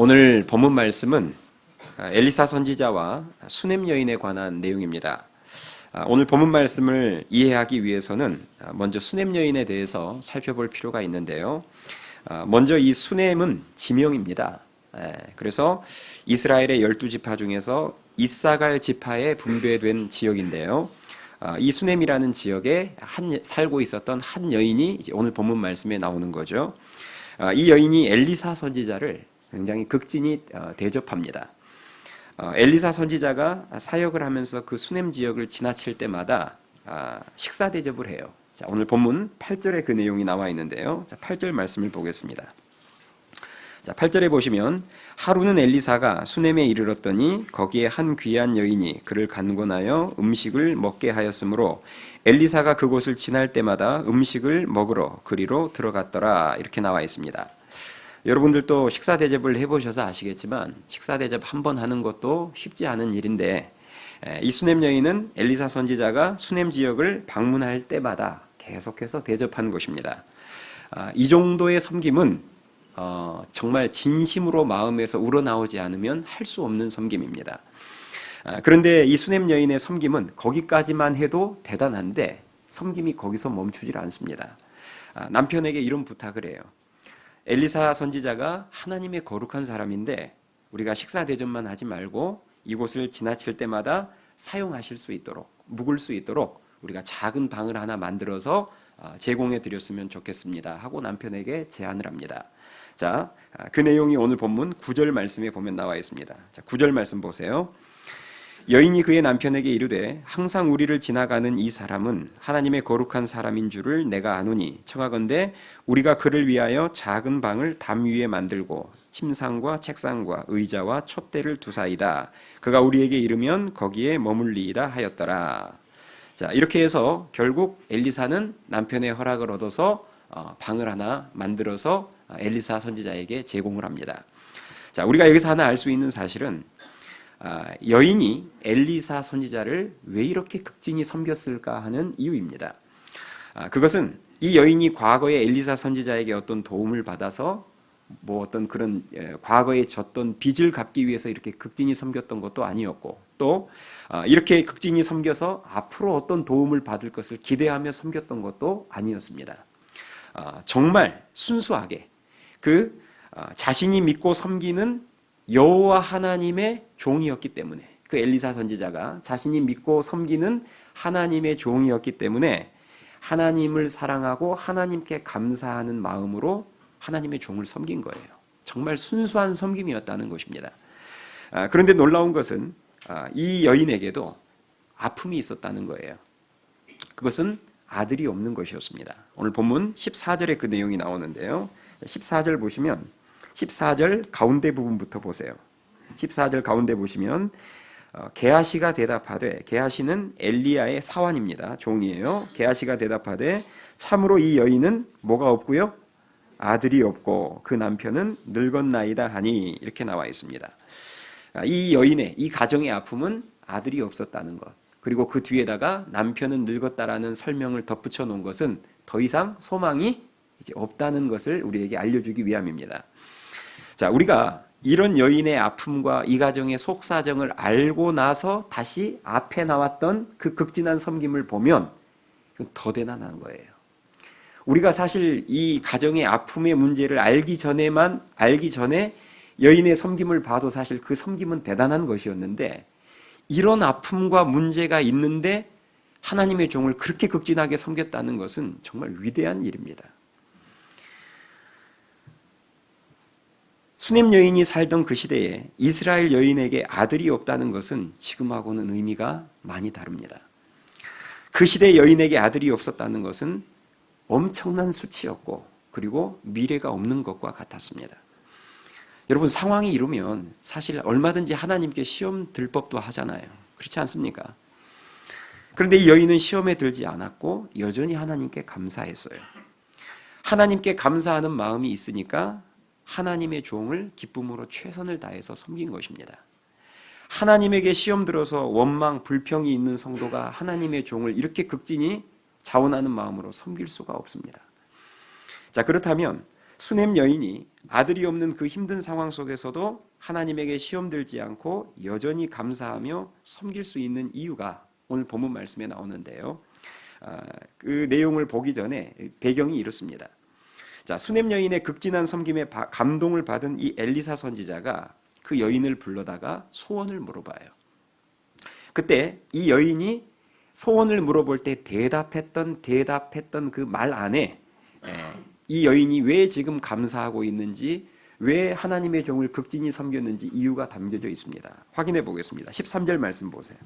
오늘 본문 말씀은 엘리사 선지자와 수넴 여인에 관한 내용입니다. 오늘 본문 말씀을 이해하기 위해서는 먼저 수넴 여인에 대해서 살펴볼 필요가 있는데요. 먼저 이 수넴은 지명입니다. 그래서 이스라엘의 12지파 중에서 이사갈 지파에 분배된 지역인데요. 이 수넴이라는 지역에 살고 있었던 한 여인이 이제 오늘 본문 말씀에 나오는 거죠. 이 여인이 엘리사 선지자를 굉장히 극진히 대접합니다. 엘리사 선지자가 사역을 하면서 그 수넴 지역을 지나칠 때마다 식사 대접을 해요. 자, 오늘 본문 8절에 그 내용이 나와 있는데요. 자, 8절 말씀을 보겠습니다. 자, 8절에 보시면 하루는 엘리사가 수넴에 이르렀더니 거기에 한 귀한 여인이 그를 간곤하여 음식을 먹게 하였으므로 엘리사가 그곳을 지날 때마다 음식을 먹으러 그리로 들어갔더라. 이렇게 나와 있습니다. 여러분들도 식사 대접을 해보셔서 아시겠지만 식사 대접 한 번 하는 것도 쉽지 않은 일인데 이 수넴 여인은 엘리사 선지자가 수넴 지역을 방문할 때마다 계속해서 대접한 것입니다. 이 정도의 섬김은 정말 진심으로 마음에서 우러나오지 않으면 할 수 없는 섬김입니다. 그런데 이 수넴 여인의 섬김은 거기까지만 해도 대단한데 섬김이 거기서 멈추질 않습니다. 남편에게 이런 부탁을 해요. 엘리사 선지자가 하나님의 거룩한 사람인데 우리가 식사 대접만 하지 말고 이곳을 지나칠 때마다 사용하실 수 있도록, 묵을 수 있도록 우리가 작은 방을 하나 만들어서 제공해 드렸으면 좋겠습니다 하고 남편에게 제안을 합니다. 자, 그 내용이 오늘 본문 9절 말씀에 보면 나와 있습니다. 자, 9절 말씀 보세요. 여인이 그의 남편에게 이르되 항상 우리를 지나가는 이 사람은 하나님의 거룩한 사람인 줄을 내가 아노니 청하건대 우리가 그를 위하여 작은 방을 담 위에 만들고 침상과 책상과 의자와 촛대를 두사이다. 그가 우리에게 이르면 거기에 머물리이다 하였더라. 자, 이렇게 해서 결국 엘리사는 남편의 허락을 얻어서 방을 하나 만들어서 엘리사 선지자에게 제공을 합니다. 자, 우리가 여기서 하나 알 수 있는 사실은 여인이 엘리사 선지자를 왜 이렇게 극진히 섬겼을까 하는 이유입니다. 그것은 이 여인이 과거에 엘리사 선지자에게 어떤 도움을 받아서 뭐 어떤 그런 과거에 졌던 빚을 갚기 위해서 이렇게 극진히 섬겼던 것도 아니었고 또 이렇게 극진히 섬겨서 앞으로 어떤 도움을 받을 것을 기대하며 섬겼던 것도 아니었습니다. 정말 순수하게 그 자신이 믿고 섬기는 여호와 하나님의 종이었기 때문에 그 엘리사 선지자가 자신이 믿고 섬기는 하나님의 종이었기 때문에 하나님을 사랑하고 하나님께 감사하는 마음으로 하나님의 종을 섬긴 거예요. 정말 순수한 섬김이었다는 것입니다. 그런데 놀라운 것은 이 여인에게도 아픔이 있었다는 거예요. 그것은 아들이 없는 것이었습니다. 오늘 본문 14절에 그 내용이 나오는데요. 14절 보시면 14절 가운데 부분부터 보세요. 14절 가운데 보시면 게하시가 대답하되, 게하시는 엘리야의 사환입니다. 종이에요. 게하시가 대답하되 참으로 이 여인은 뭐가 없고요? 아들이 없고 그 남편은 늙었나이다 하니 이렇게 나와 있습니다. 이 여인의 이 가정의 아픔은 아들이 없었다는 것, 그리고 그 뒤에다가 남편은 늙었다라는 설명을 덧붙여 놓은 것은 더 이상 소망이 이제 없다는 것을 우리에게 알려주기 위함입니다. 자, 우리가 이런 여인의 아픔과 이 가정의 속사정을 알고 나서 다시 앞에 나왔던 그 극진한 섬김을 보면 더 대단한 거예요. 우리가 사실 이 가정의 아픔의 문제를 알기 전에 여인의 섬김을 봐도 사실 그 섬김은 대단한 것이었는데 이런 아픔과 문제가 있는데 하나님의 종을 그렇게 극진하게 섬겼다는 것은 정말 위대한 일입니다. 수넴 여인이 살던 그 시대에 이스라엘 여인에게 아들이 없다는 것은 지금하고는 의미가 많이 다릅니다. 그 시대 여인에게 아들이 없었다는 것은 엄청난 수치였고 그리고 미래가 없는 것과 같았습니다. 여러분, 상황이 이러면 사실 얼마든지 하나님께 시험 들 법도 하잖아요. 그렇지 않습니까? 그런데 이 여인은 시험에 들지 않았고 여전히 하나님께 감사했어요. 하나님께 감사하는 마음이 있으니까 하나님의 종을 기쁨으로 최선을 다해서 섬긴 것입니다. 하나님에게 시험 들어서 원망, 불평이 있는 성도가 하나님의 종을 이렇게 극진히 자원하는 마음으로 섬길 수가 없습니다. 자, 그렇다면 수넴 여인이 아들이 없는 그 힘든 상황 속에서도 하나님에게 시험 들지 않고 여전히 감사하며 섬길 수 있는 이유가 오늘 본문 말씀에 나오는데요. 그 내용을 보기 전에 배경이 이렇습니다. 자, 수냄 여인의 극진한 섬김에 감동을 받은 이 엘리사 선지자가 그 여인을 불러다가 소원을 물어봐요. 그때 이 여인이 소원을 물어볼 때 대답했던 그 말 안에 이 여인이 왜 지금 감사하고 있는지, 왜 하나님의 종을 극진히 섬겼는지 이유가 담겨져 있습니다. 확인해 보겠습니다. 13절 말씀 보세요.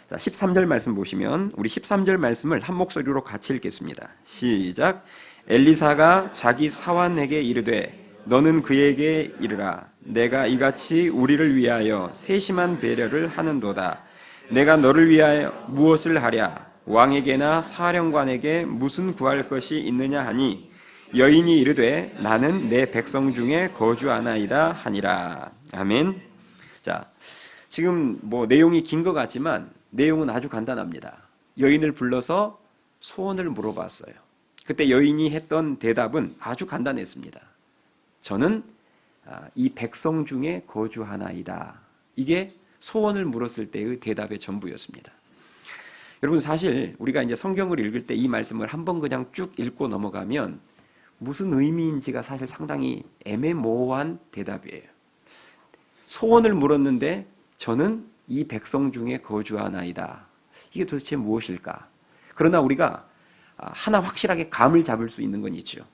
자, 13절 말씀 보시면 우리 13절 말씀을 한 목소리로 같이 읽겠습니다. 시작. 엘리사가 자기 사환에게 이르되 너는 그에게 이르라. 내가 이같이 우리를 위하여 세심한 배려를 하는도다. 내가 너를 위하여 무엇을 하랴? 왕에게나 사령관에게 무슨 구할 것이 있느냐 하니 여인이 이르되 나는 내 백성 중에 거주하나이다 하니라. 아멘. 자, 지금 뭐 내용이 긴 것 같지만 내용은 아주 간단합니다. 여인을 불러서 소원을 물어봤어요. 그때 여인이 했던 대답은 아주 간단했습니다. 저는 이 백성 중에 거주하나이다. 이게 소원을 물었을 때의 대답의 전부였습니다. 여러분, 사실 우리가 이제 성경을 읽을 때 이 말씀을 한번 그냥 쭉 읽고 넘어가면 무슨 의미인지가 사실 상당히 애매모호한 대답이에요. 소원을 물었는데 저는 이 백성 중에 거주하나이다. 이게 도대체 무엇일까? 그러나 우리가 하나 확실하게 감을 잡을 수 있는 건 있죠.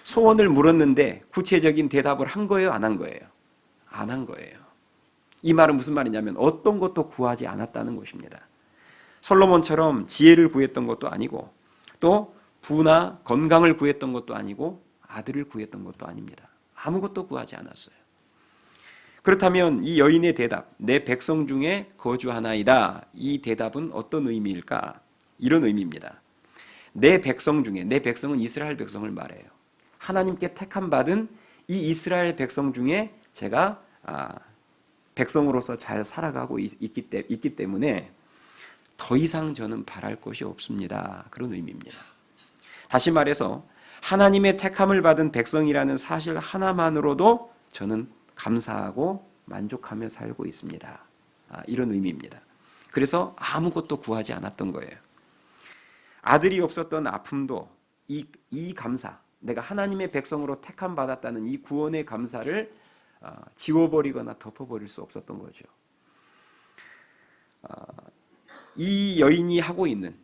소원을 물었는데 구체적인 대답을 한 거예요? 안 한 거예요? 안 한 거예요. 이 말은 무슨 말이냐면 어떤 것도 구하지 않았다는 것입니다. 솔로몬처럼 지혜를 구했던 것도 아니고 또 부나 건강을 구했던 것도 아니고 아들을 구했던 것도 아닙니다. 아무것도 구하지 않았어요. 그렇다면 이 여인의 대답, 내 백성 중에 거주하나이다. 이 대답은 어떤 의미일까? 이런 의미입니다. 내 백성 중에, 내 백성은 이스라엘 백성을 말해요. 하나님께 택함 받은 이 이스라엘 백성 중에 제가 백성으로서 잘 살아가고 있기 때문에 더 이상 저는 바랄 것이 없습니다. 그런 의미입니다. 다시 말해서 하나님의 택함을 받은 백성이라는 사실 하나만으로도 저는 감사하고 만족하며 살고 있습니다. 이런 의미입니다. 그래서 아무것도 구하지 않았던 거예요. 아들이 없었던 아픔도 이 감사, 내가 하나님의 백성으로 택함 받았다는 이 구원의 감사를 지워버리거나 덮어버릴 수 없었던 거죠. 이 여인이 하고 있는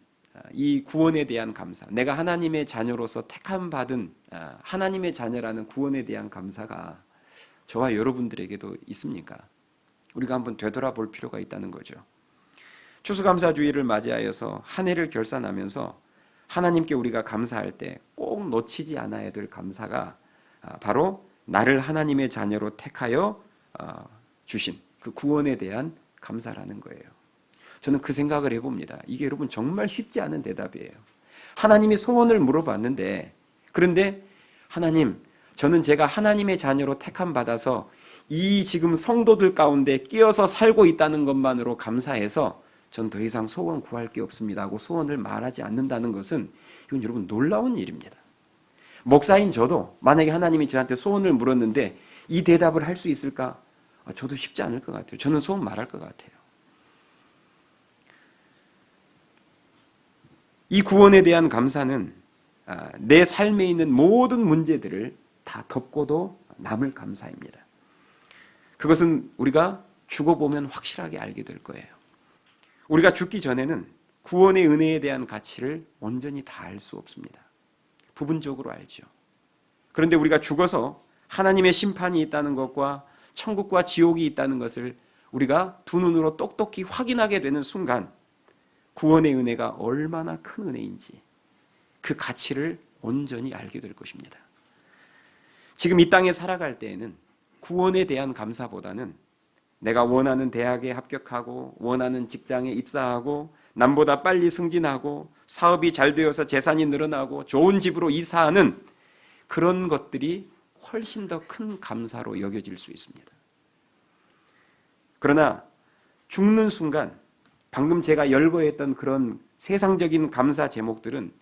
이 구원에 대한 감사, 내가 하나님의 자녀로서 택함 받은 하나님의 자녀라는 구원에 대한 감사가 저와 여러분들에게도 있습니까? 우리가 한번 되돌아볼 필요가 있다는 거죠. 추수감사주의를 맞이하여서 한 해를 결산하면서 하나님께 우리가 감사할 때 꼭 놓치지 않아야 될 감사가 바로 나를 하나님의 자녀로 택하여 주신 그 구원에 대한 감사라는 거예요. 저는 그 생각을 해봅니다. 이게 여러분 정말 쉽지 않은 대답이에요. 하나님이 소원을 물어봤는데, 그런데 하나님, 저는 제가 하나님의 자녀로 택함 받아서 이 지금 성도들 가운데 끼어서 살고 있다는 것만으로 감사해서 전 더 이상 소원 구할 게 없습니다 하고 소원을 말하지 않는다는 것은 이건 여러분 놀라운 일입니다. 목사인 저도 만약에 하나님이 저한테 소원을 물었는데 이 대답을 할 수 있을까? 저도 쉽지 않을 것 같아요. 저는 소원 말할 것 같아요. 이 구원에 대한 감사는 내 삶에 있는 모든 문제들을 다 덮고도 남을 감사입니다. 그것은 우리가 죽어보면 확실하게 알게 될 거예요. 우리가 죽기 전에는 구원의 은혜에 대한 가치를 온전히 다 알 수 없습니다. 부분적으로 알죠. 그런데 우리가 죽어서 하나님의 심판이 있다는 것과 천국과 지옥이 있다는 것을 우리가 두 눈으로 똑똑히 확인하게 되는 순간 구원의 은혜가 얼마나 큰 은혜인지 그 가치를 온전히 알게 될 것입니다. 지금 이 땅에 살아갈 때에는 구원에 대한 감사보다는 내가 원하는 대학에 합격하고 원하는 직장에 입사하고 남보다 빨리 승진하고 사업이 잘 되어서 재산이 늘어나고 좋은 집으로 이사하는 그런 것들이 훨씬 더 큰 감사로 여겨질 수 있습니다. 그러나 죽는 순간 방금 제가 열거했던 그런 세상적인 감사 제목들은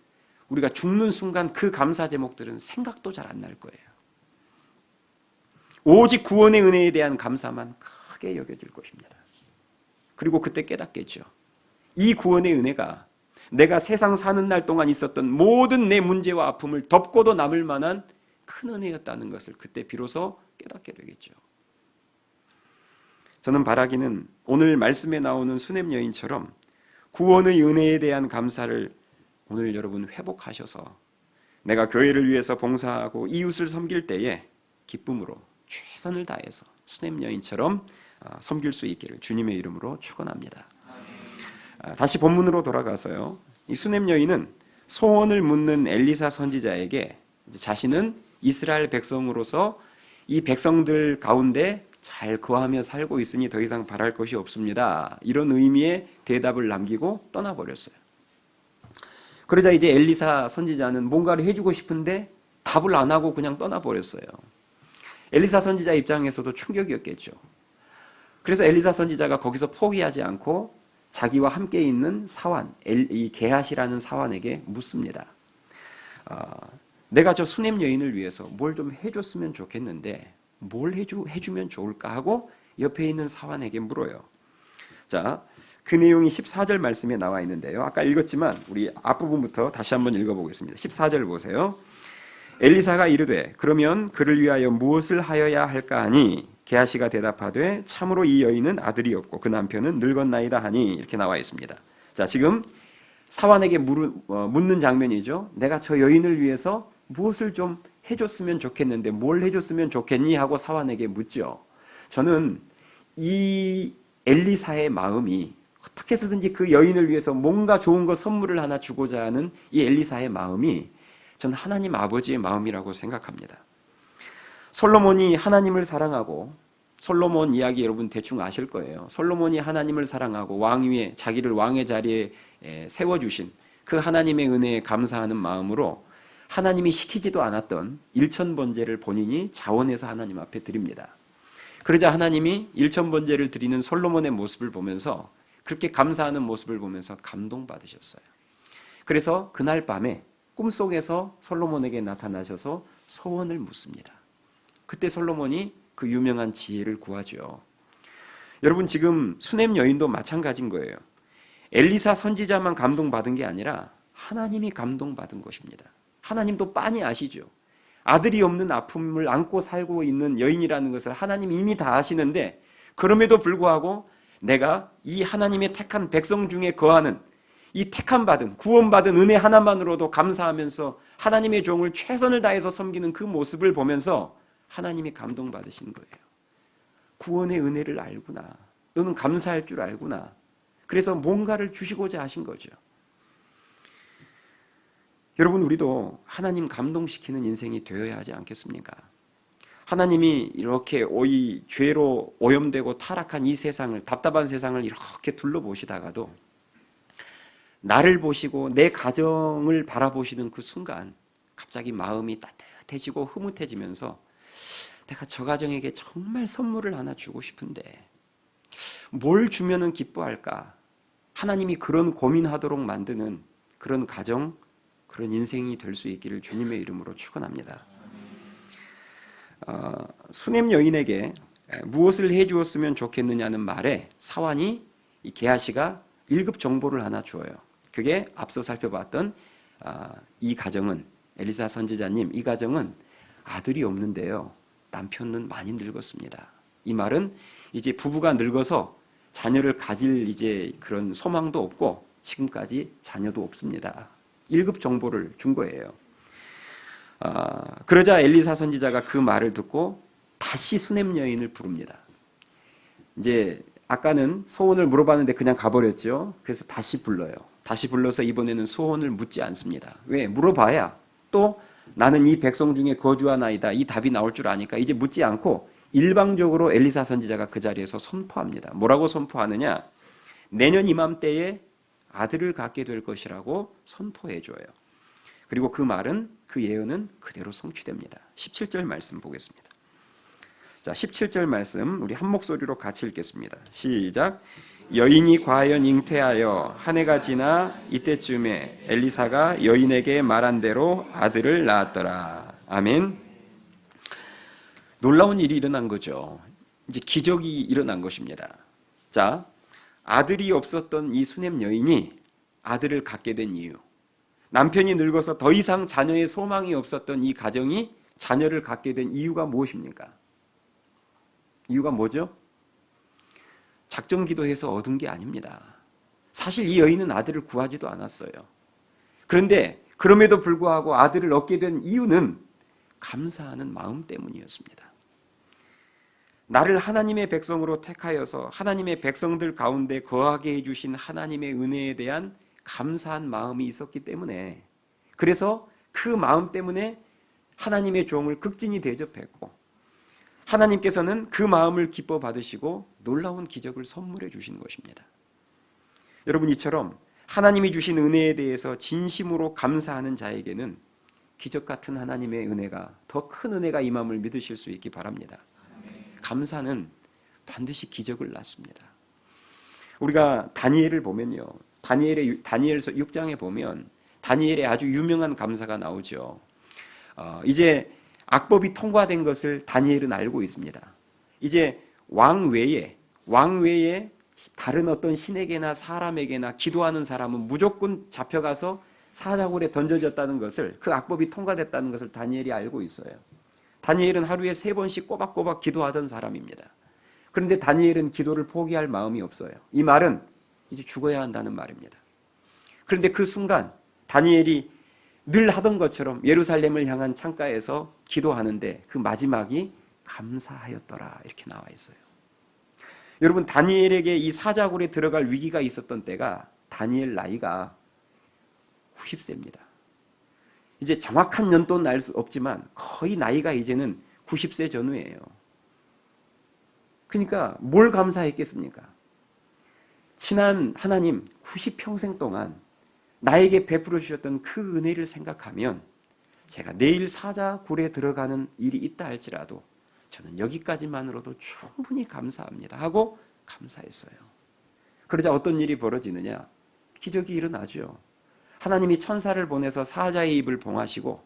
우리가 죽는 순간 그 감사 제목들은 생각도 잘 안 날 거예요. 오직 구원의 은혜에 대한 감사만 크게 여겨질 것입니다. 그리고 그때 깨닫겠죠. 이 구원의 은혜가 내가 세상 사는 날 동안 있었던 모든 내 문제와 아픔을 덮고도 남을 만한 큰 은혜였다는 것을 그때 비로소 깨닫게 되겠죠. 저는 바라기는 오늘 말씀에 나오는 수냄 여인처럼 구원의 은혜에 대한 감사를 오늘 여러분 회복하셔서 내가 교회를 위해서 봉사하고 이웃을 섬길 때에 기쁨으로 최선을 다해서 수냄 여인처럼 섬길 수 있기를 주님의 이름으로 축원합니다. 다시 본문으로 돌아가서요. 이 수냄 여인은 소원을 묻는 엘리사 선지자에게 자신은 이스라엘 백성으로서 이 백성들 가운데 잘 거하며 살고 있으니 더 이상 바랄 것이 없습니다. 이런 의미의 대답을 남기고 떠나버렸어요. 그러자 이제 엘리사 선지자는 뭔가를 해주고 싶은데 답을 안 하고 그냥 떠나버렸어요. 엘리사 선지자 입장에서도 충격이었겠죠. 그래서 엘리사 선지자가 거기서 포기하지 않고 자기와 함께 있는 사환, 이 게하시라는 사환에게 묻습니다. 내가 저 수냄 여인을 위해서 뭘 좀 해줬으면 좋겠는데 뭘 해주면 좋을까 하고 옆에 있는 사환에게 물어요. 자, 그 내용이 14절 말씀에 나와 있는데요. 아까 읽었지만 우리 앞부분부터 다시 한번 읽어보겠습니다. 14절 보세요. 엘리사가 이르되 그러면 그를 위하여 무엇을 하여야 할까 하니 게하시가 대답하되 참으로 이 여인은 아들이 없고 그 남편은 늙었나이다 하니 이렇게 나와 있습니다. 자, 지금 사환에게 묻는 장면이죠. 내가 저 여인을 위해서 무엇을 좀 해줬으면 좋겠는데 뭘 해줬으면 좋겠니 하고 사환에게 묻죠. 저는 이 엘리사의 마음이 어떻게 해서든지 그 여인을 위해서 뭔가 좋은 거 선물을 하나 주고자 하는 이 엘리사의 마음이 저는 하나님 아버지의 마음이라고 생각합니다. 솔로몬이 하나님을 사랑하고, 솔로몬 이야기 여러분 대충 아실 거예요. 솔로몬이 하나님을 사랑하고 왕위에 자기를 왕의 자리에 세워주신 그 하나님의 은혜에 감사하는 마음으로 하나님이 시키지도 않았던 일천번제를 본인이 자원해서 하나님 앞에 드립니다. 그러자 하나님이 일천번제를 드리는 솔로몬의 모습을 보면서 그렇게 감사하는 모습을 보면서 감동받으셨어요. 그래서 그날 밤에 꿈속에서 솔로몬에게 나타나셔서 소원을 묻습니다. 그때 솔로몬이 그 유명한 지혜를 구하죠. 여러분 지금 수냄 여인도 마찬가지인 거예요. 엘리사 선지자만 감동받은 게 아니라 하나님이 감동받은 것입니다. 하나님도 빤히 아시죠. 아들이 없는 아픔을 안고 살고 있는 여인이라는 것을 하나님이 이미 다 아시는데 그럼에도 불구하고 내가 이 하나님의 택한 백성 중에 거하는 이 택함받은 구원받은 은혜 하나만으로도 감사하면서 하나님의 종을 최선을 다해서 섬기는 그 모습을 보면서 하나님이 감동받으신 거예요. 구원의 은혜를 알구나. 너는 감사할 줄 알구나. 그래서 뭔가를 주시고자 하신 거죠. 여러분 우리도 하나님 감동시키는 인생이 되어야 하지 않겠습니까? 하나님이 이렇게 이 죄로 오염되고 타락한 이 세상을, 답답한 세상을 이렇게 둘러보시다가도 나를 보시고 내 가정을 바라보시는 그 순간 갑자기 마음이 따뜻해지고 흐뭇해지면서 내가 저 가정에게 정말 선물을 하나 주고 싶은데 뭘 주면은 기뻐할까? 하나님이 그런 고민하도록 만드는 그런 가정, 그런 인생이 될 수 있기를 주님의 이름으로 축원합니다. 수냄 여인에게 무엇을 해주었으면 좋겠느냐는 말에 사환이 이 게하시가 1급 정보를 하나 주어요. 그게 앞서 살펴봤던 이 가정은 엘리사 선지자님 이 가정은 아들이 없는데요. 남편은 많이 늙었습니다. 이 말은 이제 부부가 늙어서 자녀를 가질 이제 그런 소망도 없고 지금까지 자녀도 없습니다. 1급 정보를 준 거예요. 그러자 엘리사 선지자가 그 말을 듣고 다시 수냄 여인을 부릅니다. 이제 아까는 소원을 물어봤는데 그냥 가버렸죠. 그래서 다시 불러요. 다시 불러서 이번에는 소원을 묻지 않습니다. 왜? 물어봐야 또 나는 이 백성 중에 거주하나이다. 이 답이 나올 줄 아니까 이제 묻지 않고 일방적으로 엘리사 선지자가 그 자리에서 선포합니다. 뭐라고 선포하느냐? 내년 이맘때에 아들을 갖게 될 것이라고 선포해줘요. 그리고 그 말은, 그 예언은 그대로 성취됩니다. 17절 말씀 보겠습니다. 자, 17절 말씀 우리 한 목소리로 같이 읽겠습니다. 시작. 여인이 과연 잉태하여 한 해가 지나 이때쯤에 엘리사가 여인에게 말한 대로 아들을 낳았더라. 아멘. 놀라운 일이 일어난 거죠. 이제 기적이 일어난 것입니다. 자, 아들이 없었던 이 수냄 여인이 아들을 갖게 된 이유, 남편이 늙어서 더 이상 자녀의 소망이 없었던 이 가정이 자녀를 갖게 된 이유가 무엇입니까? 이유가 뭐죠? 작정 기도해서 얻은 게 아닙니다. 사실 이 여인은 아들을 구하지도 않았어요. 그런데 그럼에도 불구하고 아들을 얻게 된 이유는 감사하는 마음 때문이었습니다. 나를 하나님의 백성으로 택하여서 하나님의 백성들 가운데 거하게 해주신 하나님의 은혜에 대한 감사한 마음이 있었기 때문에, 그래서 그 마음 때문에 하나님의 종을 극진히 대접했고 하나님께서는 그 마음을 기뻐 받으시고 놀라운 기적을 선물해 주신 것입니다. 여러분, 이처럼 하나님이 주신 은혜에 대해서 진심으로 감사하는 자에게는 기적 같은 하나님의 은혜가, 더 큰 은혜가 임함을 믿으실 수 있기 바랍니다. 감사는 반드시 기적을 낳습니다. 우리가 다니엘을 보면요, 다니엘서 6장에 보면 다니엘의 아주 유명한 감사가 나오죠. 이제 악법이 통과된 것을 다니엘은 알고 있습니다. 이제 왕 외에 다른 어떤 신에게나 사람에게나 기도하는 사람은 무조건 잡혀가서 사자굴에 던져졌다는 것을, 그 악법이 통과됐다는 것을 다니엘이 알고 있어요. 다니엘은 하루에 3번씩 꼬박꼬박 기도하던 사람입니다. 그런데 다니엘은 기도를 포기할 마음이 없어요. 이 말은 이제 죽어야 한다는 말입니다. 그런데 그 순간 다니엘이 늘 하던 것처럼 예루살렘을 향한 창가에서 기도하는데 그 마지막이 감사하였더라 이렇게 나와 있어요. 여러분, 다니엘에게 이 사자굴에 들어갈 위기가 있었던 때가 다니엘 나이가 90세입니다. 이제 정확한 연도는 알 수 없지만 거의 나이가 이제는 90세 전후예요. 그러니까 뭘 감사했겠습니까? 친한 하나님 90평생 동안 나에게 베풀어 주셨던 그 은혜를 생각하면 제가 내일 사자굴에 들어가는 일이 있다 할지라도 저는 여기까지만으로도 충분히 감사합니다 하고 감사했어요. 그러자 어떤 일이 벌어지느냐? 기적이 일어나죠. 하나님이 천사를 보내서 사자의 입을 봉하시고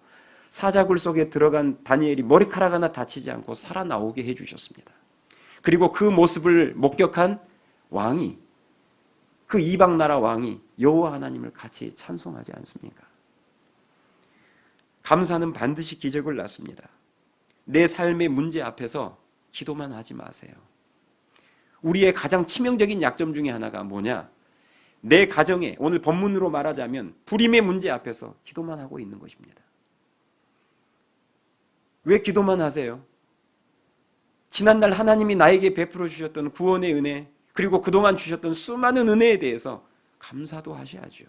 사자굴 속에 들어간 다니엘이 머리카락 하나 다치지 않고 살아나오게 해주셨습니다. 그리고 그 모습을 목격한 왕이, 그 이방 나라 왕이 여호와 하나님을 같이 찬송하지 않습니까? 감사는 반드시 기적을 낳습니다. 내 삶의 문제 앞에서 기도만 하지 마세요. 우리의 가장 치명적인 약점 중에 하나가 뭐냐? 내 가정에, 오늘 본문으로 말하자면 불임의 문제 앞에서 기도만 하고 있는 것입니다. 왜 기도만 하세요? 지난날 하나님이 나에게 베풀어 주셨던 구원의 은혜, 그리고 그동안 주셨던 수많은 은혜에 대해서 감사도 하셔야죠.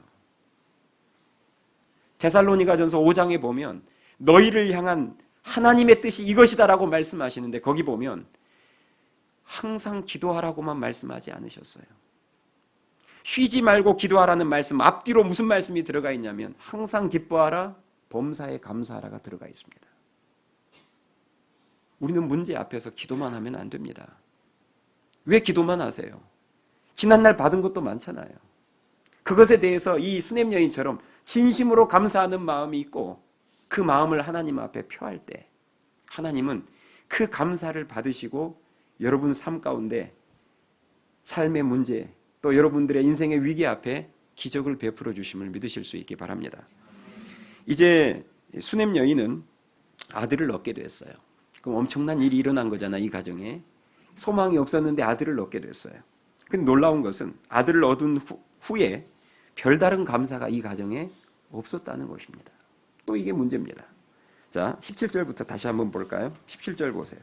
데살로니가전서 5장에 보면 너희를 향한 하나님의 뜻이 이것이다라고 말씀하시는데 거기 보면 항상 기도하라고만 말씀하지 않으셨어요. 쉬지 말고 기도하라는 말씀 앞뒤로 무슨 말씀이 들어가 있냐면 항상 기뻐하라, 범사에 감사하라가 들어가 있습니다. 우리는 문제 앞에서 기도만 하면 안 됩니다. 왜 기도만 하세요? 지난날 받은 것도 많잖아요. 그것에 대해서 이 수냄 여인처럼 진심으로 감사하는 마음이 있고 그 마음을 하나님 앞에 표할 때 하나님은 그 감사를 받으시고 여러분 삶 가운데 삶의 문제 또 여러분들의 인생의 위기 앞에 기적을 베풀어 주심을 믿으실 수 있기 바랍니다. 이제 수냄 여인은 아들을 얻게 됐어요. 그럼 엄청난 일이 일어난 거잖아요. 이 가정에 소망이 없었는데 아들을 얻게 됐어요. 근데 놀라운 것은 아들을 얻은 후에 별다른 감사가 이 가정에 없었다는 것입니다. 또 이게 문제입니다. 자, 17절부터 다시 한번 볼까요? 17절 보세요.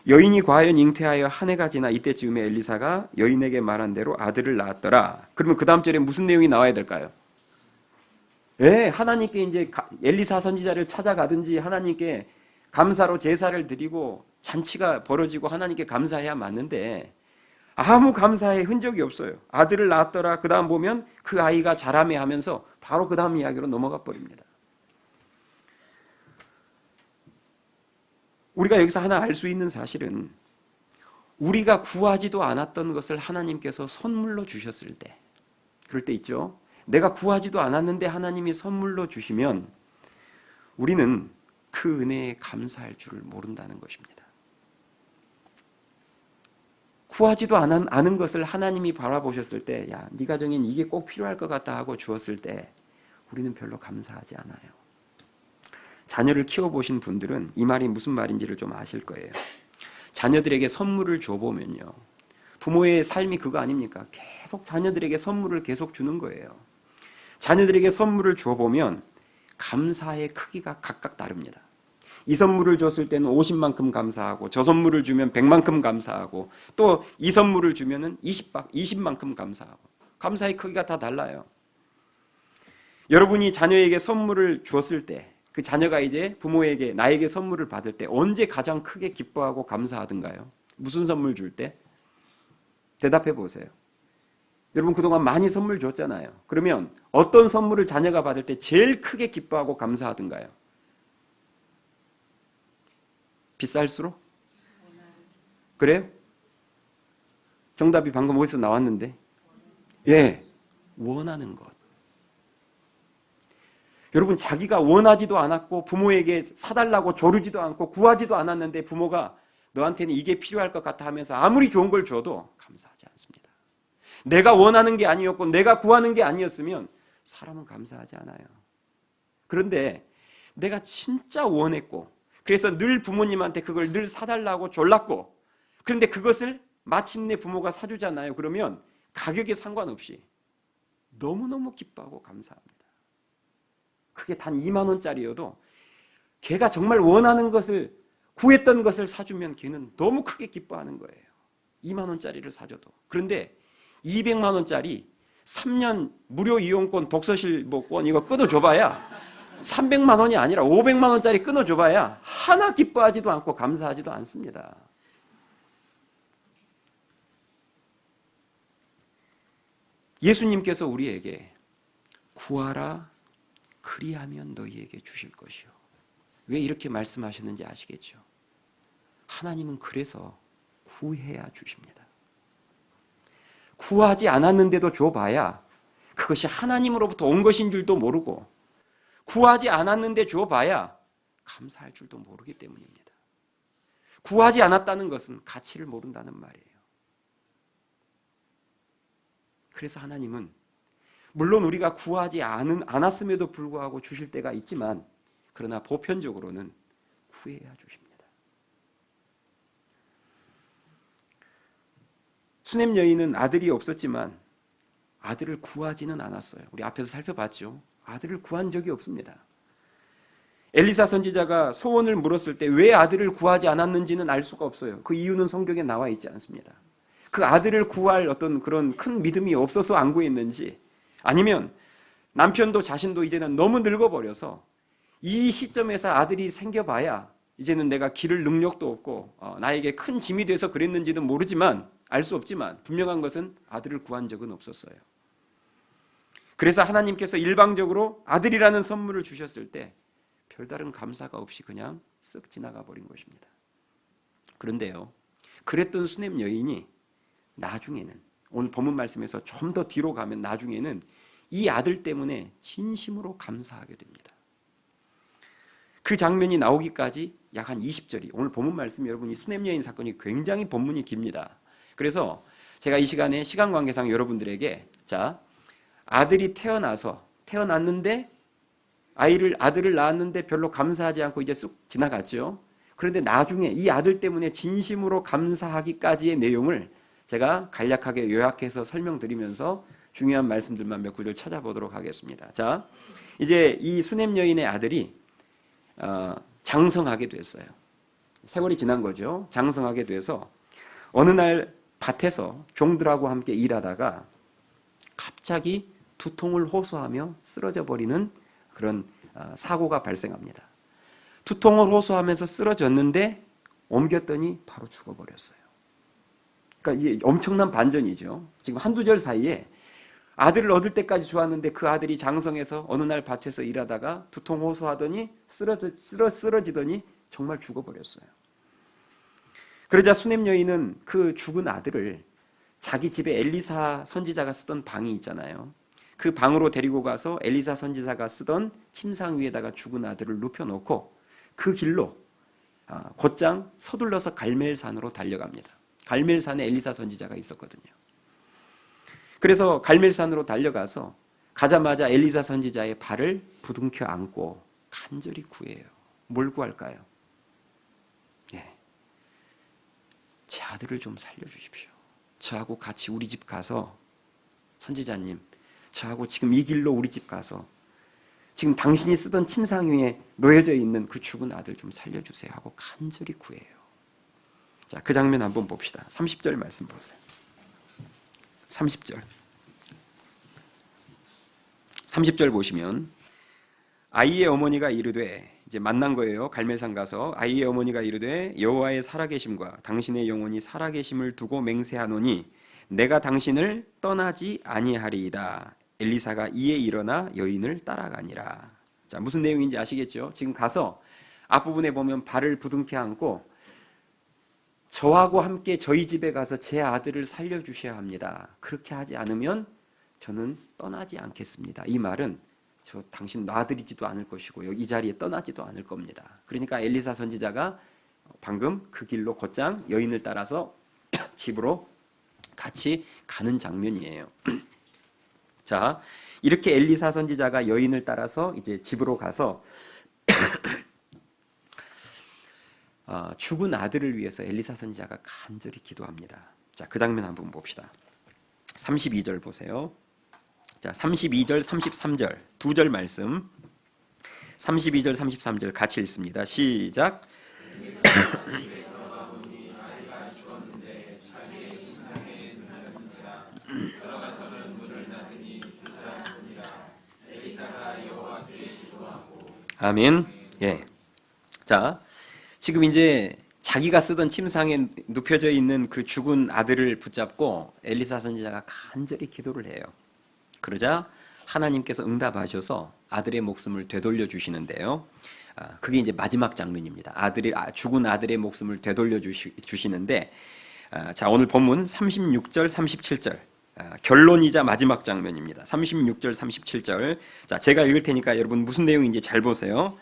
여인이 과연 잉태하여 한 해가 지나 이때쯤에 엘리사가 여인에게 말한 대로 아들을 낳았더라. 그러면 그 다음 절에 무슨 내용이 나와야 될까요? 하나님께 이제 엘리사 선지자를 찾아가든지 하나님께 감사로 제사를 드리고 잔치가 벌어지고 하나님께 감사해야 맞는데 아무 감사의 흔적이 없어요. 아들을 낳았더라. 그 다음 보면 그 아이가 자라매 하면서 바로 그 다음 이야기로 넘어가 버립니다. 우리가 여기서 하나 알 수 있는 사실은 우리가 구하지도 않았던 것을 하나님께서 선물로 주셨을 때, 그럴 때 있죠. 내가 구하지도 않았는데 하나님이 선물로 주시면 우리는 그 은혜에 감사할 줄을 모른다는 것입니다. 구하지도 않은 것을 하나님이 바라보셨을 때, 야, 네 가정엔 이게 꼭 필요할 것 같다 하고 주었을 때 우리는 별로 감사하지 않아요. 자녀를 키워보신 분들은 이 말이 무슨 말인지를 좀 아실 거예요. 자녀들에게 선물을 줘보면요, 부모의 삶이 그거 아닙니까? 계속 자녀들에게 선물을 계속 주는 거예요. 자녀들에게 선물을 줘보면 감사의 크기가 각각 다릅니다. 이 선물을 줬을 때는 50만큼 감사하고, 저 선물을 주면 100만큼 감사하고, 또 이 선물을 주면은 20만큼 감사하고, 감사의 크기가 다 달라요. 여러분이 자녀에게 선물을 줬을 때, 그 자녀가 이제 부모에게, 나에게 선물을 받을 때 언제 가장 크게 기뻐하고 감사하던가요? 무슨 선물 줄 때? 대답해 보세요. 여러분 그동안 많이 선물 줬잖아요. 그러면 어떤 선물을 자녀가 받을 때 제일 크게 기뻐하고 감사하던가요? 비쌀수록? 그래요? 정답이 방금 어디서 나왔는데? 예, 원하는 것. 여러분 자기가 원하지도 않았고 부모에게 사달라고 조르지도 않고 구하지도 않았는데 부모가 너한테는 이게 필요할 것 같아 하면서 아무리 좋은 걸 줘도 감사하지 않습니다. 내가 원하는 게 아니었고 내가 구하는 게 아니었으면 사람은 감사하지 않아요. 그런데 내가 진짜 원했고, 그래서 늘 부모님한테 그걸 늘 사달라고 졸랐고, 그런데 그것을 마침내 부모가 사주잖아요. 그러면 가격에 상관없이 너무너무 기뻐하고 감사합니다. 그게 단 2만 원짜리여도 걔가 정말 원하는 것을, 구했던 것을 사주면 걔는 너무 크게 기뻐하는 거예요. 2만 원짜리를 사줘도. 그런데 200만 원짜리 3년 무료 이용권, 독서실 뭐권 이거 끊어줘봐야 300만 원이 아니라 500만 원짜리 끊어줘봐야 하나 기뻐하지도 않고 감사하지도 않습니다. 예수님께서 우리에게 구하라 그리하면 너희에게 주실 것이요. 왜 이렇게 말씀하셨는지 아시겠죠? 하나님은 그래서 구해야 주십니다. 구하지 않았는데도 줘봐야 그것이 하나님으로부터 온 것인 줄도 모르고, 구하지 않았는데 줘봐야 감사할 줄도 모르기 때문입니다. 구하지 않았다는 것은 가치를 모른다는 말이에요. 그래서 하나님은 물론 우리가 구하지 않았음에도 불구하고 주실 때가 있지만, 그러나 보편적으로는 구해야 주십니다. 수넴 여인은 아들이 없었지만 아들을 구하지는 않았어요. 우리 앞에서 살펴봤죠. 아들을 구한 적이 없습니다. 엘리사 선지자가 소원을 물었을 때 왜 아들을 구하지 않았는지는 알 수가 없어요. 그 이유는 성경에 나와 있지 않습니다. 그 아들을 구할 어떤 그런 큰 믿음이 없어서 안 구했는지, 아니면 남편도 자신도 이제는 너무 늙어버려서 이 시점에서 아들이 생겨봐야 이제는 내가 기를 능력도 없고 나에게 큰 짐이 돼서 그랬는지는 모르지만, 알 수 없지만 분명한 것은 아들을 구한 적은 없었어요. 그래서 하나님께서 일방적으로 아들이라는 선물을 주셨을 때 별다른 감사가 없이 그냥 쓱 지나가 버린 것입니다. 그런데요, 그랬던 수넴 여인이 나중에는, 오늘 본문 말씀에서 좀 더 뒤로 가면 나중에는 이 아들 때문에 진심으로 감사하게 됩니다. 그 장면이 나오기까지 약 한 20절이, 오늘 본문 말씀, 여러분 이 수넴 여인 사건이 굉장히 본문이 깁니다. 그래서 제가 이 시간에 시간 관계상 여러분들에게, 자, 아들이 태어났는데 아들을 낳았는데 별로 감사하지 않고 이제 쑥 지나갔죠. 그런데 나중에 이 아들 때문에 진심으로 감사하기까지의 내용을 제가 간략하게 요약해서 설명드리면서 중요한 말씀들만 몇 구절 찾아보도록 하겠습니다. 자, 이제 이 수넴 여인의 아들이 장성하게 됐어요. 세월이 지난 거죠. 장성하게 돼서 어느 날 밭에서 종들하고 함께 일하다가 갑자기 두통을 호소하며 쓰러져 버리는 그런 사고가 발생합니다. 두통을 호소하면서 쓰러졌는데 옮겼더니 바로 죽어버렸어요. 그러니까 이게 엄청난 반전이죠. 지금 한두 절 사이에 아들을 얻을 때까지 좋았는데 그 아들이 장성해서 어느 날 밭에서 일하다가 두통 호소하더니 쓰러지더니 정말 죽어버렸어요. 그러자 수넴 여인은 그 죽은 아들을 자기 집에 엘리사 선지자가 쓰던 방이 있잖아요. 그 방으로 데리고 가서 엘리사 선지자가 쓰던 침상 위에다가 죽은 아들을 눕혀놓고 그 길로 곧장 서둘러서 갈멜산으로 달려갑니다. 갈멜산에 엘리사 선지자가 있었거든요. 그래서 갈멜산으로 달려가서 가자마자 엘리사 선지자의 발을 부둥켜 안고 간절히 구해요. 뭘 구할까요? 제 아들을 좀 살려주십시오. 저하고 같이 우리 집 가서, 선지자님, 저하고 지금 이 길로 우리 집 가서 지금 당신이 쓰던 침상 위에 놓여져 있는 그 죽은 아들 좀 살려주세요 하고 간절히 구해요. 자, 그 장면 한번 봅시다. 30절 말씀 보세요. 30절 보시면 아이의 어머니가 이르되, 이제 만난 거예요. 갈멜산 가서 아이의 어머니가 이르되 여호와의 살아계심과 당신의 영혼이 살아계심을 두고 맹세하노니 내가 당신을 떠나지 아니하리이다. 엘리사가 이에 일어나 여인을 따라가니라. 자, 무슨 내용인지 아시겠죠? 지금 가서 앞부분에 보면 발을 부둥켜 안고 저하고 함께 저희 집에 가서 제 아들을 살려주셔야 합니다. 그렇게 하지 않으면 저는 떠나지 않겠습니다. 이 말은 저 당신 놔드리지도 않을 것이고 여기 이 자리에 떠나지도 않을 겁니다. 그러니까 엘리사 선지자가 방금 그 길로 곧장 여인을 따라서 집으로 같이 가는 장면이에요. 자, 이렇게 엘리사 선지자가 여인을 따라서 이제 집으로 가서 죽은 아들을 위해서 엘리사 선지자가 간절히 기도합니다. 자, 그 장면 한번 봅시다. 32절 보세요. 자, 32절, 33절 두 절 말씀. 32절, 33절 같이 읽습니다. 시작. 아멘. 예. 자, 지금 이제 자기가 쓰던 침상에 눕혀져 있는 그 죽은 아들을 붙잡고 엘리사 선지자가 간절히 기도를 해요. 그러자 하나님께서 응답하셔서 아들의 목숨을 되돌려 주시는데요. 그게 이제 마지막 장면입니다. 죽은 아들의 목숨을 되돌려 주시는데, 자, 오늘 본문 36절, 37절 결론이자 마지막 장면입니다. 36절, 37절. 자, 제가 읽을 테니까 여러분 무슨 내용인지 잘 보세요.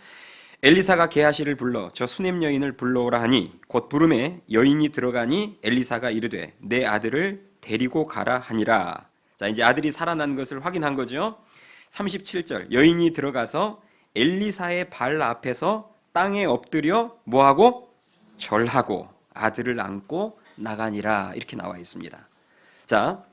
엘리사가 게하시를 불러 저 수냄 여인을 불러오라 하니 곧 부름에 여인이 들어가니 엘리사가 이르되 내 아들을 데리고 가라 하니라. 자, 이제 아들이 살아난 것을 확인한 거죠. 37절 여인이 들어가서 엘리사의 발 앞에서 땅에 엎드려 뭐하고? 절하고 아들을 안고 나가니라. 이렇게 나와 있습니다. 자,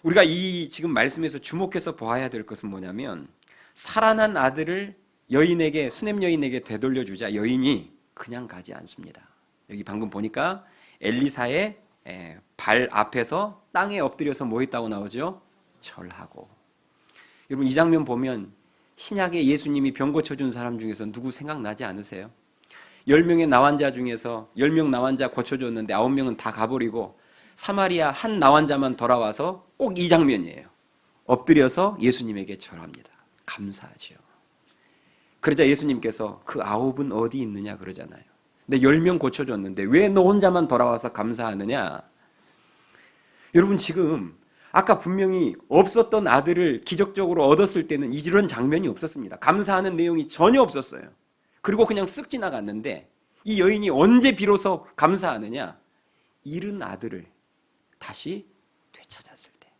우리가 이 지금 말씀에서 주목해서 보아야 될 것은 뭐냐면 살아난 아들을 여인에게, 수냄 여인에게 되돌려 주자 여인이 그냥 가지 않습니다. 여기 방금 보니까 엘리사의 발 앞에서 땅에 엎드려서 뭐 했다고 나오죠? 절하고. 여러분 이 장면 보면 신약에 예수님이 병 고쳐준 사람 중에서 누구 생각나지 않으세요? 10명의 나환자 중에서 10명 나환자 고쳐줬는데 9명은 다 가버리고 사마리아 한 나환자만 돌아와서 꼭 이 장면이에요. 엎드려서 예수님에게 절합니다. 감사하죠. 그러자 예수님께서 그 9은 어디 있느냐 그러잖아요. 근데 10명 고쳐줬는데 왜 너 혼자만 돌아와서 감사하느냐? 여러분 지금 아까 분명히 없었던 아들을 기적적으로 얻었을 때는 이런 장면이 없었습니다. 감사하는 내용이 전혀 없었어요. 그리고 그냥 쓱 지나갔는데 이 여인이 언제 비로소 감사하느냐? 잃은 아들을 다시 되찾았을 때.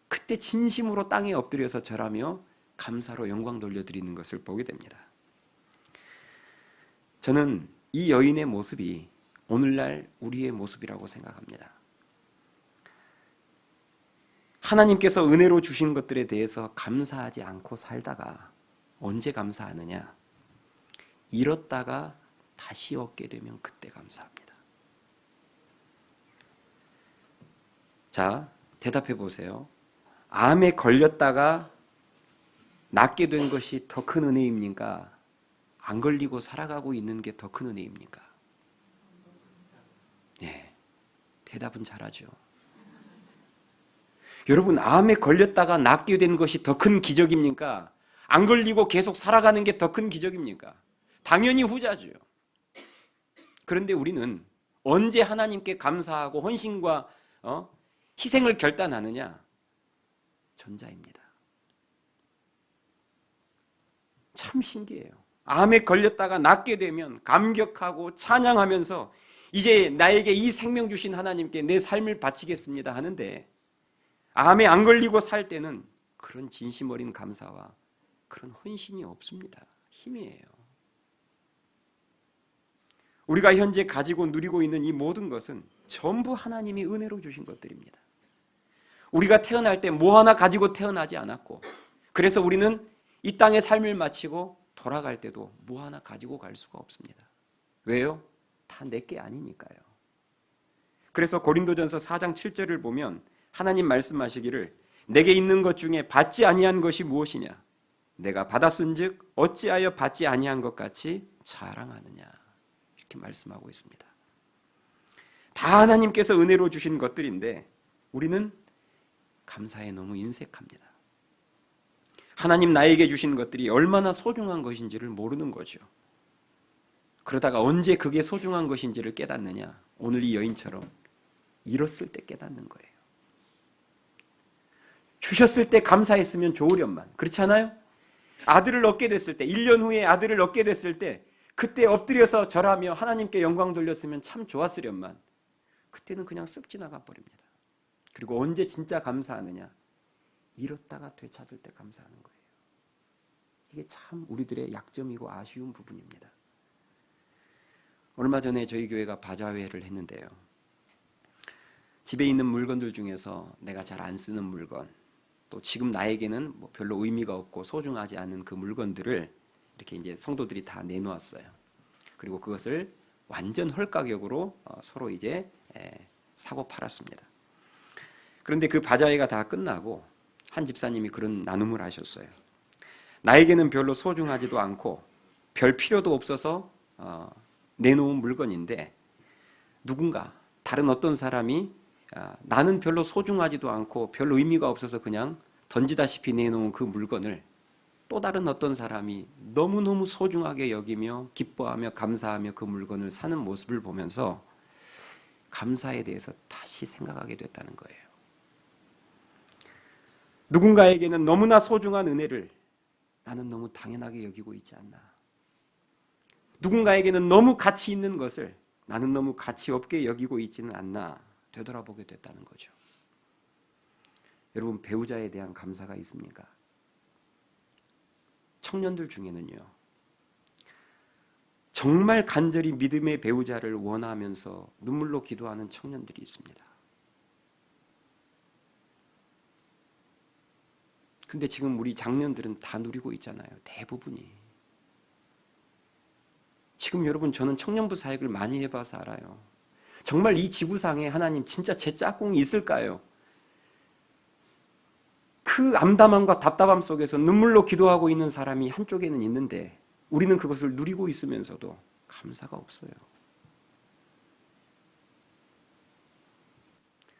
그때 진심으로 땅에 엎드려서 절하며 감사로 영광 돌려드리는 것을 보게 됩니다. 저는 이 여인의 모습이 오늘날 우리의 모습이라고 생각합니다. 하나님께서 은혜로 주신 것들에 대해서 감사하지 않고 살다가 언제 감사하느냐? 잃었다가 다시 얻게 되면 그때 감사합니다. 자, 대답해 보세요. 암에 걸렸다가 낫게 된 것이 더 큰 은혜입니까? 안 걸리고 살아가고 있는 게 더 큰 은혜입니까? 네, 대답은 잘하죠. 여러분, 암에 걸렸다가 낫게 된 것이 더 큰 기적입니까? 안 걸리고 계속 살아가는 게 더 큰 기적입니까? 당연히 후자죠. 그런데 우리는 언제 하나님께 감사하고 헌신과 희생을 결단하느냐? 전자입니다. 참 신기해요. 암에 걸렸다가 낫게 되면 감격하고 찬양하면서 이제 나에게 이 생명 주신 하나님께 내 삶을 바치겠습니다 하는데 암에 안 걸리고 살 때는 그런 진심 어린 감사와 그런 헌신이 없습니다. 힘이에요. 우리가 현재 가지고 누리고 있는 이 모든 것은 전부 하나님이 은혜로 주신 것들입니다. 우리가 태어날 때 뭐 하나 가지고 태어나지 않았고, 그래서 우리는 이 땅의 삶을 마치고 돌아갈 때도 뭐 하나 가지고 갈 수가 없습니다. 왜요? 다 내게 아니니까요. 그래서 고린도전서 4장 7절을 보면 하나님 말씀하시기를 내게 있는 것 중에 받지 아니한 것이 무엇이냐? 내가 받았은즉 어찌하여 받지 아니한 것 같이 자랑하느냐? 이렇게 말씀하고 있습니다. 다 하나님께서 은혜로 주신 것들인데 우리는 감사에 너무 인색합니다. 하나님 나에게 주신 것들이 얼마나 소중한 것인지를 모르는 거죠. 그러다가 언제 그게 소중한 것인지를 깨닫느냐? 오늘 이 여인처럼 잃었을 때 깨닫는 거예요. 주셨을 때 감사했으면 좋으련만. 그렇지 않아요? 아들을 얻게 됐을 때, 1년 후에 아들을 얻게 됐을 때 그때 엎드려서 절하며 하나님께 영광 돌렸으면 참 좋았으련만. 그때는 그냥 쓱 지나가 버립니다. 그리고 언제 진짜 감사하느냐? 잃었다가 되찾을 때 감사하는 거예요. 이게 참 우리들의 약점이고 아쉬운 부분입니다. 얼마 전에 저희 교회가 바자회를 했는데요. 집에 있는 물건들 중에서 내가 잘 안 쓰는 물건, 또 지금 나에게는 뭐 별로 의미가 없고 소중하지 않은 그 물건들을 이렇게 이제 성도들이 다 내놓았어요. 그리고 그것을 완전 헐가격으로 서로 이제 사고 팔았습니다. 그런데 그 바자회가 다 끝나고 한 집사님이 그런 나눔을 하셨어요. 나에게는 별로 소중하지도 않고 별 필요도 없어서 내놓은 물건인데 누군가 다른 어떤 사람이 나는 별로 소중하지도 않고 별 의미가 없어서 그냥 던지다시피 내놓은 그 물건을 또 다른 어떤 사람이 너무너무 소중하게 여기며 기뻐하며 감사하며 그 물건을 사는 모습을 보면서 감사에 대해서 다시 생각하게 됐다는 거예요. 누군가에게는 너무나 소중한 은혜를 나는 너무 당연하게 여기고 있지 않나. 누군가에게는 너무 가치 있는 것을 나는 너무 가치 없게 여기고 있지는 않나 되돌아보게 됐다는 거죠. 여러분, 배우자에 대한 감사가 있습니까? 청년들 중에는요, 정말 간절히 믿음의 배우자를 원하면서 눈물로 기도하는 청년들이 있습니다. 근데 지금 우리 장년들은 다 누리고 있잖아요. 대부분이. 지금 여러분, 저는 청년부 사역을 많이 해봐서 알아요. 정말 이 지구상에 하나님 진짜 제 짝꿍이 있을까요? 그 암담함과 답답함 속에서 눈물로 기도하고 있는 사람이 한쪽에는 있는데 우리는 그것을 누리고 있으면서도 감사가 없어요.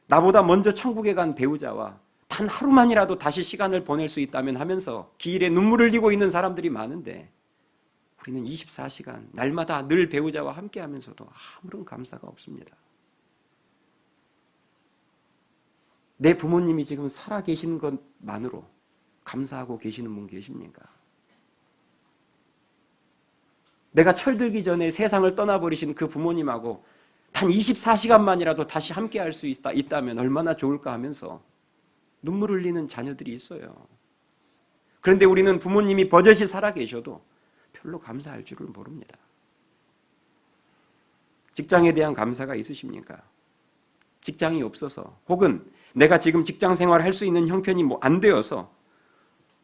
나보다 먼저 천국에 간 배우자와 단 하루만이라도 다시 시간을 보낼 수 있다면 하면서 기일에 눈물을 흘리고 있는 사람들이 많은데 우리는 24시간 날마다 늘 배우자와 함께 하면서도 아무런 감사가 없습니다. 내 부모님이 지금 살아 계시는 것만으로 감사하고 계시는 분 계십니까? 내가 철들기 전에 세상을 떠나버리신 그 부모님하고 단 24시간만이라도 다시 함께 할 수 있다면 얼마나 좋을까 하면서 눈물 흘리는 자녀들이 있어요. 그런데 우리는 부모님이 버젓이 살아 계셔도 별로 감사할 줄을 모릅니다. 직장에 대한 감사가 있으십니까? 직장이 없어서 혹은 내가 지금 직장 생활을 할 수 있는 형편이 안 되어서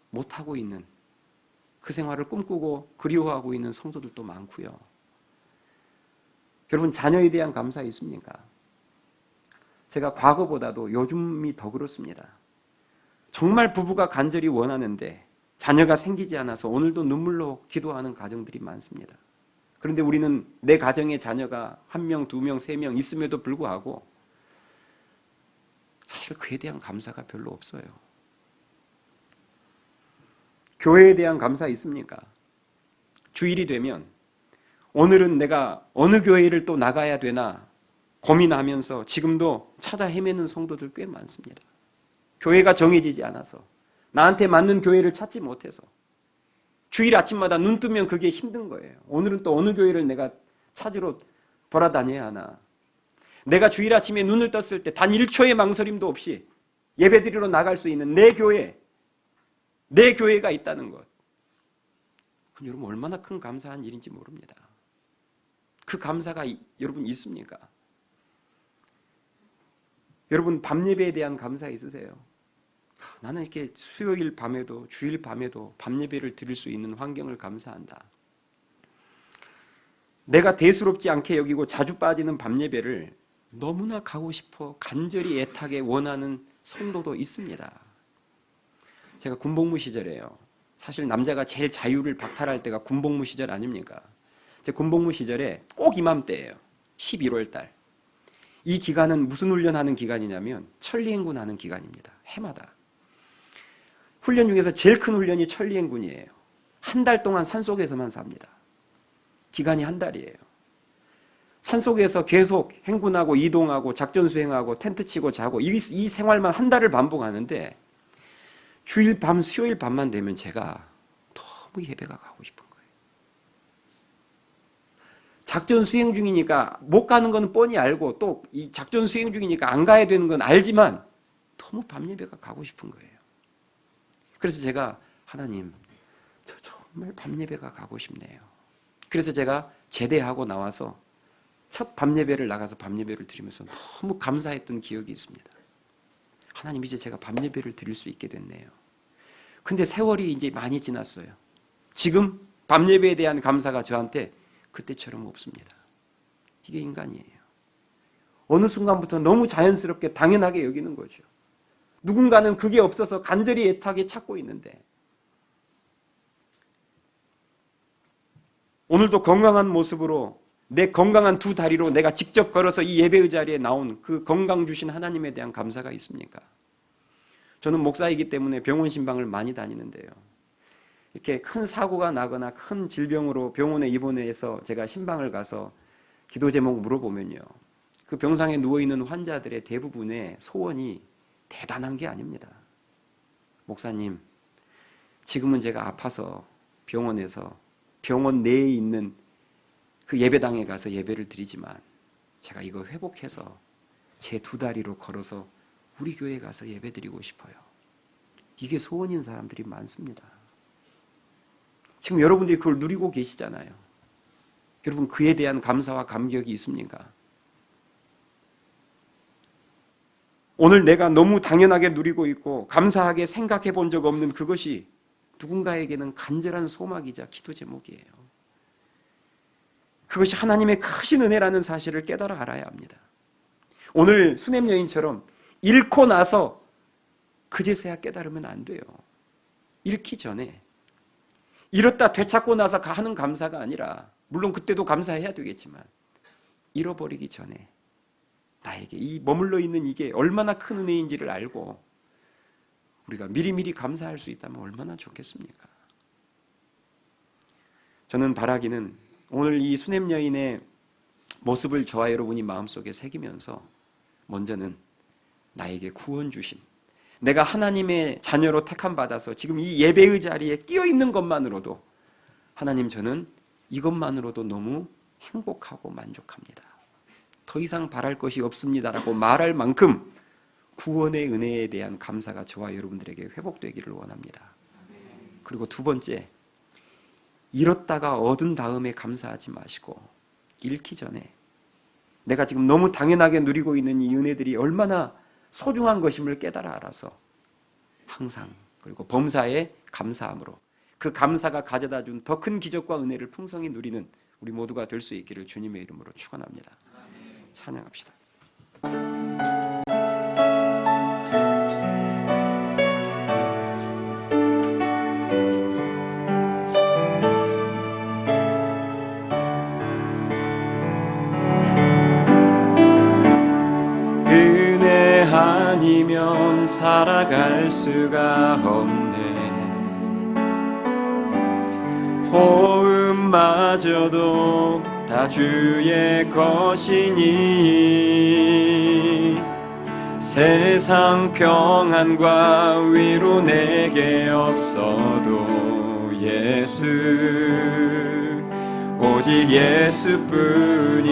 못하고 있는 그 생활을 꿈꾸고 그리워하고 있는 성도들도 많고요. 여러분, 자녀에 대한 감사 있습니까? 제가 과거보다도 요즘이 더 그렇습니다. 정말 부부가 간절히 원하는데 자녀가 생기지 않아서 오늘도 눈물로 기도하는 가정들이 많습니다. 그런데 우리는 내 가정에 자녀가 1명, 2명, 3명 있음에도 불구하고 사실 그에 대한 감사가 별로 없어요. 교회에 대한 감사 있습니까? 주일이 되면 오늘은 내가 어느 교회를 또 나가야 되나 고민하면서 지금도 찾아 헤매는 성도들 꽤 많습니다. 교회가 정해지지 않아서 나한테 맞는 교회를 찾지 못해서 주일 아침마다 눈 뜨면 그게 힘든 거예요. 오늘은 또 어느 교회를 내가 찾으러 돌아다녀야 하나? 내가 주일 아침에 눈을 떴을 때 단 1초의 망설임도 없이 예배드리러 나갈 수 있는 내 교회가 있다는 것. 여러분 얼마나 큰 감사한 일인지 모릅니다. 그 감사가 여러분 있습니까? 여러분 밤 예배에 대한 감사 있으세요? 나는 이렇게 수요일 밤에도 주일 밤에도 밤 예배를 드릴 수 있는 환경을 감사한다. 내가 대수롭지 않게 여기고 자주 빠지는 밤 예배를 너무나 가고 싶어 간절히 애타게 원하는 성도도 있습니다. 제가 군복무 시절에요. 사실 남자가 제일 자유를 박탈할 때가 군복무 시절 아닙니까? 제 군복무 시절에 꼭 이맘때예요. 11월 달. 이 기간은 무슨 훈련하는 기간이냐면 천리행군 하는 기간입니다. 해마다. 훈련 중에서 제일 큰 훈련이 천리행군이에요. 한 달 동안 산속에서만 삽니다. 기간이 한 달이에요. 산속에서 계속 행군하고 이동하고 작전 수행하고 텐트 치고 자고 이 생활만 한 달을 반복하는데 주일 밤, 수요일 밤만 되면 제가 너무 예배가 가고 싶은 거예요. 작전 수행 중이니까 못 가는 건 뻔히 알고 또 이 작전 수행 중이니까 안 가야 되는 건 알지만 너무 밤 예배가 가고 싶은 거예요. 그래서 제가 하나님, 저 정말 밤 예배가 가고 싶네요. 그래서 제가 제대하고 나와서 첫 밤 예배를 나가서 밤 예배를 드리면서 너무 감사했던 기억이 있습니다. 하나님, 이제 제가 밤 예배를 드릴 수 있게 됐네요. 근데 세월이 이제 많이 지났어요. 지금 밤 예배에 대한 감사가 저한테 그때처럼 없습니다. 이게 인간이에요. 어느 순간부터 너무 자연스럽게 당연하게 여기는 거죠. 누군가는 그게 없어서 간절히 애타게 찾고 있는데 오늘도 건강한 모습으로 내 건강한 두 다리로 내가 직접 걸어서 이 예배의 자리에 나온 그 건강 주신 하나님에 대한 감사가 있습니까? 저는 목사이기 때문에 병원 신방을 많이 다니는데요. 이렇게 큰 사고가 나거나 큰 질병으로 병원에 입원해서 제가 신방을 가서 기도 제목 물어보면요. 그 병상에 누워있는 환자들의 대부분의 소원이 대단한 게 아닙니다. 목사님, 지금은 제가 아파서 병원에서 병원 내에 있는 그 예배당에 가서 예배를 드리지만 제가 이거 회복해서 제 두 다리로 걸어서 우리 교회에 가서 예배 드리고 싶어요. 이게 소원인 사람들이 많습니다. 지금 여러분들이 그걸 누리고 계시잖아요. 여러분 그에 대한 감사와 감격이 있습니까? 오늘 내가 너무 당연하게 누리고 있고 감사하게 생각해 본 적 없는 그것이 누군가에게는 간절한 소망이자 기도 제목이에요. 그것이 하나님의 크신 은혜라는 사실을 깨달아 알아야 합니다. 오늘 수냄 여인처럼 잃고 나서 그제서야 깨달으면 안 돼요. 잃기 전에. 잃었다 되찾고 나서 하는 감사가 아니라 물론 그때도 감사해야 되겠지만 잃어버리기 전에 나에게 이 머물러 있는 이게 얼마나 큰 은혜인지를 알고 우리가 미리미리 감사할 수 있다면 얼마나 좋겠습니까? 저는 바라기는 오늘 이 수냄 여인의 모습을 저와 여러분이 마음속에 새기면서 먼저는 나에게 구원 주신 내가 하나님의 자녀로 택함받아서 지금 이 예배의 자리에 끼어있는 것만으로도 하나님 저는 이것만으로도 너무 행복하고 만족합니다. 더 이상 바랄 것이 없습니다라고 말할 만큼 구원의 은혜에 대한 감사가 저와 여러분들에게 회복되기를 원합니다. 그리고 두 번째, 잃었다가 얻은 다음에 감사하지 마시고 잃기 전에 내가 지금 너무 당연하게 누리고 있는 이 은혜들이 얼마나 소중한 것임을 깨달아 알아서 항상 그리고 범사에 감사함으로 그 감사가 가져다 준 더 큰 기적과 은혜를 풍성히 누리는 우리 모두가 될 수 있기를 주님의 이름으로 축원합니다. 찬양합시다. 은혜 아니면 살아갈 수가 없네. 호흡마저도 다 주의 것이니 세상 평안과 위로 내게 없어도 예수 오직 예수뿐이네.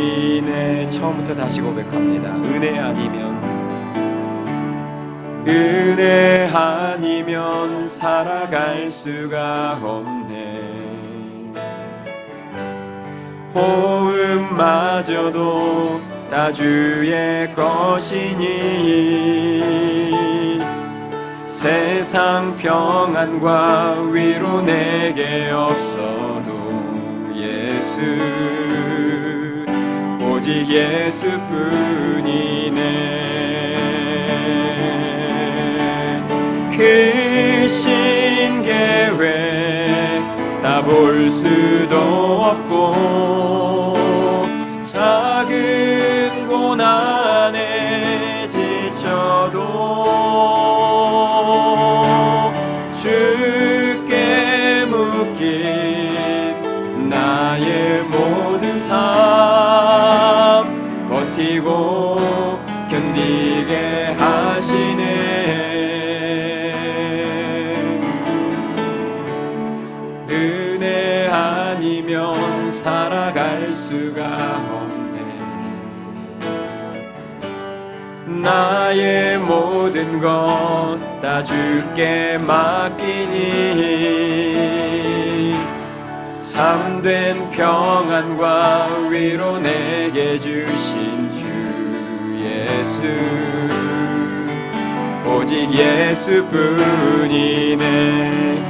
처음부터 다시 고백합니다. 은혜 아니면 살아갈 수가 없네. 호흡마저도 다 주의 것이니 세상 평안과 위로 내게 없어도 예수, 오직 예수뿐이네. 크신 계획 다 볼 수도 없고 작은 고난에 지쳐도 주께 묶인 나의 모든 삶 버티고 견디게 하시네. 은혜 아니면 살아갈 수가 없네. 나의 모든 것 다 주께 맡기니 참된 평안과 위로 내게 주신 주 예수, 오직 예수뿐이네.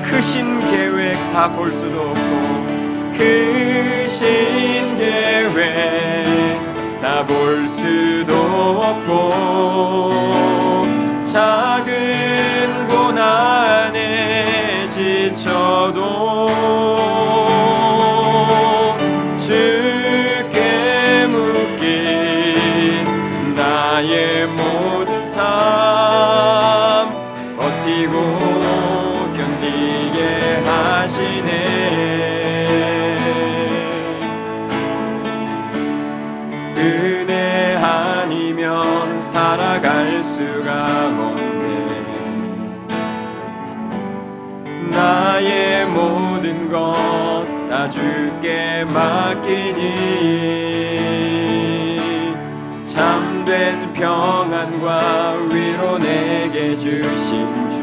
크신 계획 다 볼 수도 없고 크신 계획 다 볼 수도 없고 작은 고난에 지쳐도 주께 묶인 나의 모든 삶 버티고 견디게 하시네. 은혜 아니면 살아갈 수가 없네. 나의 모든 것 다 주께 맡기니 참된 평안과 위로 내게 주신 주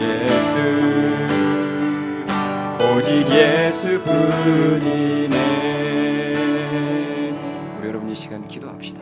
예수, 오직 예수뿐이네. 우리 여러분 이 시간 기도합시다.